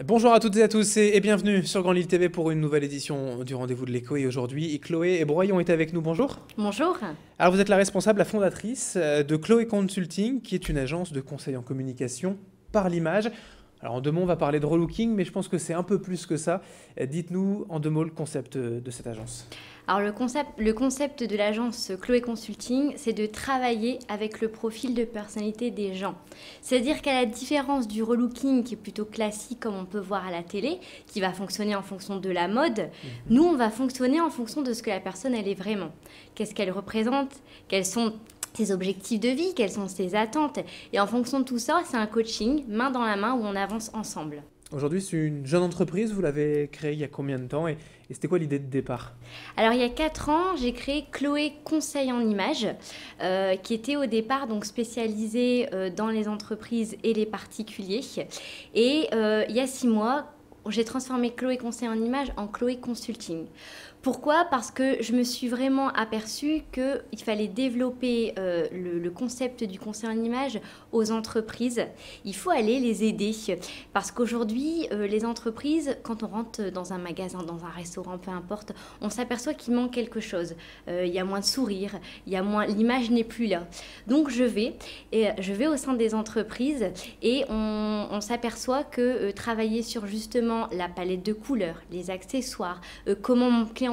Bonjour à toutes et à tous et bienvenue sur Grand Lille TV pour une nouvelle édition du Rendez-vous de l'écho. Et aujourd'hui, Chloé et Broyon est avec nous. Bonjour. Bonjour. Alors vous êtes la responsable, la fondatrice de Chloé Consulting, qui est une agence de conseil en communication par l'image. Alors en deux mots, on va parler de relooking, mais je pense que c'est un peu plus que ça. Dites-nous en deux mots le concept de cette agence. Alors le concept de l'agence Chloé Consulting, c'est de travailler avec le profil de personnalité des gens. C'est-à-dire qu'à la différence du relooking qui est plutôt classique comme on peut voir à la télé, qui va fonctionner en fonction de la mode, nous on va fonctionner en fonction de ce que la personne elle est vraiment. Qu'est-ce qu'elle représente, quels sont ses objectifs de vie, quelles sont ses attentes. Et en fonction de tout ça, c'est un coaching main dans la main où on avance ensemble. Aujourd'hui, c'est une jeune entreprise, vous l'avez créée il y a combien de temps et c'était quoi l'idée de départ? Alors il y a 4 ans, j'ai créé Chloé Conseil en Images, qui était au départ donc spécialisée dans les entreprises et les particuliers. Et il y a 6 mois, j'ai transformé Chloé Conseil en Images en Chloé Consulting. Pourquoi? Parce que je me suis vraiment aperçue qu'il fallait développer le concept du conseil en images aux entreprises. Il faut aller les aider. Parce qu'aujourd'hui, les entreprises, quand on rentre dans un magasin, dans un restaurant, peu importe, on s'aperçoit qu'il manque quelque chose. Il y a moins de sourires, l'image n'est plus là. Donc je vais au sein des entreprises et on s'aperçoit que travailler sur justement la palette de couleurs, les accessoires, comment mon client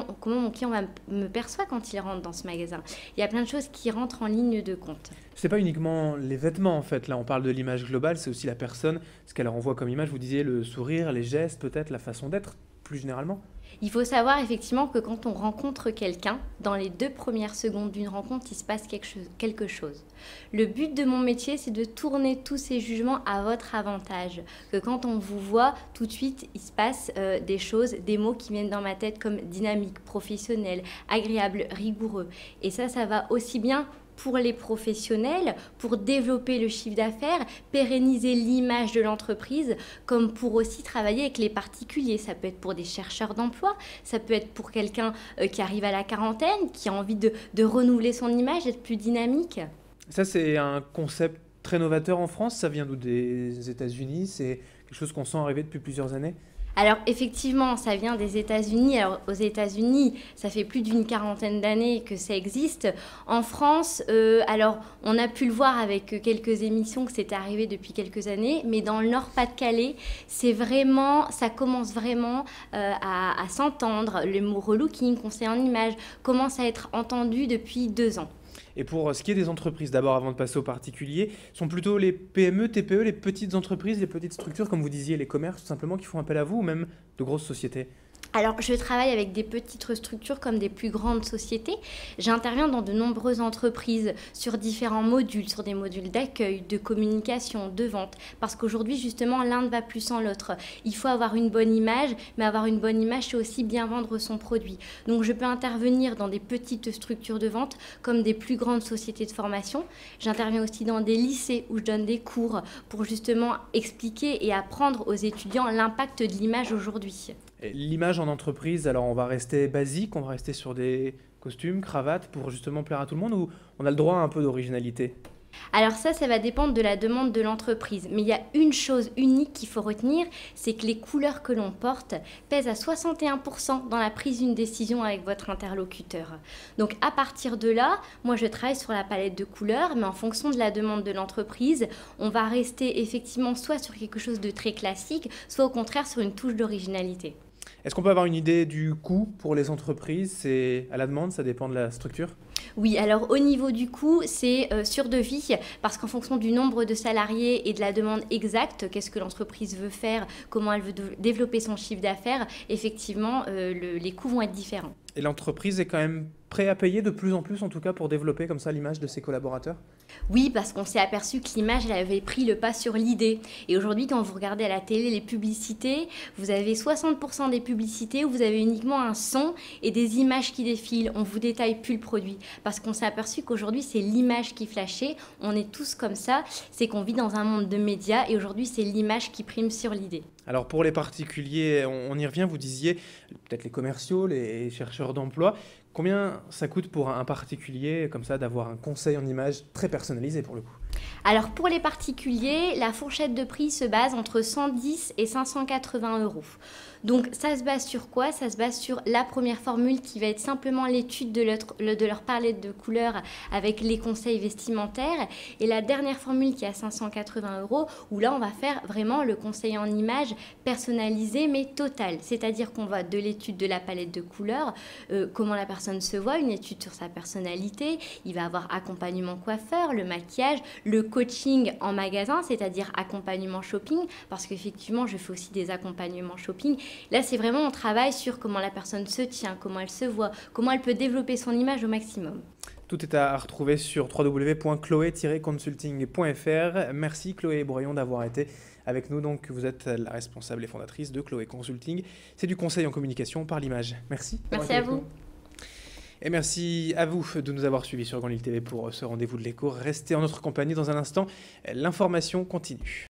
me perçoit quand il rentre dans ce magasin. Il y a plein de choses qui rentrent en ligne de compte. C'est pas uniquement les vêtements en fait, là on parle de l'image globale, c'est aussi la personne, ce qu'elle renvoie comme image, vous disiez le sourire, les gestes, peut-être la façon d'être, plus généralement. Il faut savoir effectivement que quand on rencontre quelqu'un, dans les 2 premières secondes d'une rencontre, il se passe quelque chose. Le but de mon métier, c'est de tourner tous ces jugements à votre avantage. Que quand on vous voit, tout de suite, il se passe des choses, des mots qui viennent dans ma tête comme dynamique, professionnel, agréable, rigoureux. Et ça va aussi bien pour les professionnels, pour développer le chiffre d'affaires, pérenniser l'image de l'entreprise, comme pour aussi travailler avec les particuliers. Ça peut être pour des chercheurs d'emploi, ça peut être pour quelqu'un qui arrive à la quarantaine, qui a envie de renouveler son image, d'être plus dynamique. Ça c'est un concept très novateur en France, ça vient d'où? Des États-Unis, c'est quelque chose qu'on sent arriver depuis plusieurs années. Alors effectivement, ça vient des États-Unis. Alors aux États-Unis, ça fait plus d'une quarantaine d'années que ça existe. En France, alors on a pu le voir avec quelques émissions que c'était arrivé depuis quelques années, mais dans le Nord-Pas-de-Calais, ça commence vraiment à s'entendre. Le mot relooking, conseil en image, commence à être entendu depuis 2 ans. Et pour ce qui est des entreprises, d'abord avant de passer aux particuliers, sont plutôt les PME, TPE, les petites entreprises, les petites structures, comme vous disiez, les commerces tout simplement, qui font appel à vous, ou même de grosses sociétés? Alors, je travaille avec des petites structures comme des plus grandes sociétés. J'interviens dans de nombreuses entreprises sur différents modules, sur des modules d'accueil, de communication, de vente. Parce qu'aujourd'hui, justement, l'un ne va plus sans l'autre. Il faut avoir une bonne image, mais avoir une bonne image, c'est aussi bien vendre son produit. Donc, je peux intervenir dans des petites structures de vente comme des plus grandes sociétés de formation. J'interviens aussi dans des lycées où je donne des cours pour justement expliquer et apprendre aux étudiants l'impact de l'image aujourd'hui. Et l'image en entreprise, alors on va rester basique, on va rester sur des costumes, cravates, pour justement plaire à tout le monde, ou on a le droit à un peu d'originalité? Alors ça va dépendre de la demande de l'entreprise. Mais il y a une chose unique qu'il faut retenir, c'est que les couleurs que l'on porte pèsent à 61% dans la prise d'une décision avec votre interlocuteur. Donc à partir de là, moi je travaille sur la palette de couleurs, mais en fonction de la demande de l'entreprise, on va rester effectivement soit sur quelque chose de très classique, soit au contraire sur une touche d'originalité. Est-ce qu'on peut avoir une idée du coût pour les entreprises? C'est à la demande, ça dépend de la structure? Oui, alors au niveau du coût, c'est sur devis, parce qu'en fonction du nombre de salariés et de la demande exacte, qu'est-ce que l'entreprise veut faire, comment elle veut développer son chiffre d'affaires, effectivement, les coûts vont être différents. Et l'entreprise est quand même prête à payer de plus en plus, en tout cas, pour développer comme ça l'image de ses collaborateurs? Oui, parce qu'on s'est aperçu que l'image, elle avait pris le pas sur l'idée. Et aujourd'hui, quand vous regardez à la télé les publicités, vous avez 60% des publicités où vous avez uniquement un son et des images qui défilent. On vous détaille plus le produit. Parce qu'on s'est aperçu qu'aujourd'hui, c'est l'image qui flashait. On est tous comme ça. C'est qu'on vit dans un monde de médias et aujourd'hui, c'est l'image qui prime sur l'idée. Alors pour les particuliers, on y revient, vous disiez, peut-être les commerciaux, les chercheurs d'emploi. Combien ça coûte pour un particulier comme ça d'avoir un conseil en image très personnalisé pour le coup? Alors pour les particuliers, la fourchette de prix se base entre 110 et 580 euros. Donc ça se base sur quoi? Ça se base sur la première formule qui va être simplement l'étude de leur palette de couleurs avec les conseils vestimentaires. Et la dernière formule qui est à 580 euros, où là on va faire vraiment le conseil en image personnalisé mais total. C'est-à-dire qu'on va de l'étude de la palette de couleurs, comment la personne se voit, une étude sur sa personnalité. Il va avoir accompagnement coiffeur, le maquillage, le coaching en magasin, c'est-à-dire accompagnement shopping, parce qu'effectivement je fais aussi des accompagnements shopping. Là, c'est vraiment, on travaille sur comment la personne se tient, comment elle se voit, comment elle peut développer son image au maximum. Tout est à retrouver sur www.chloé-consulting.fr. Merci Chloé Bouraillon d'avoir été avec nous. Donc, vous êtes la responsable et fondatrice de Chloé Consulting. C'est du conseil en communication par l'image. Merci. Merci à vous. Et merci à vous de nous avoir suivis sur Grand Lille TV pour ce rendez-vous de l'écho. Restez en notre compagnie dans un instant. L'information continue.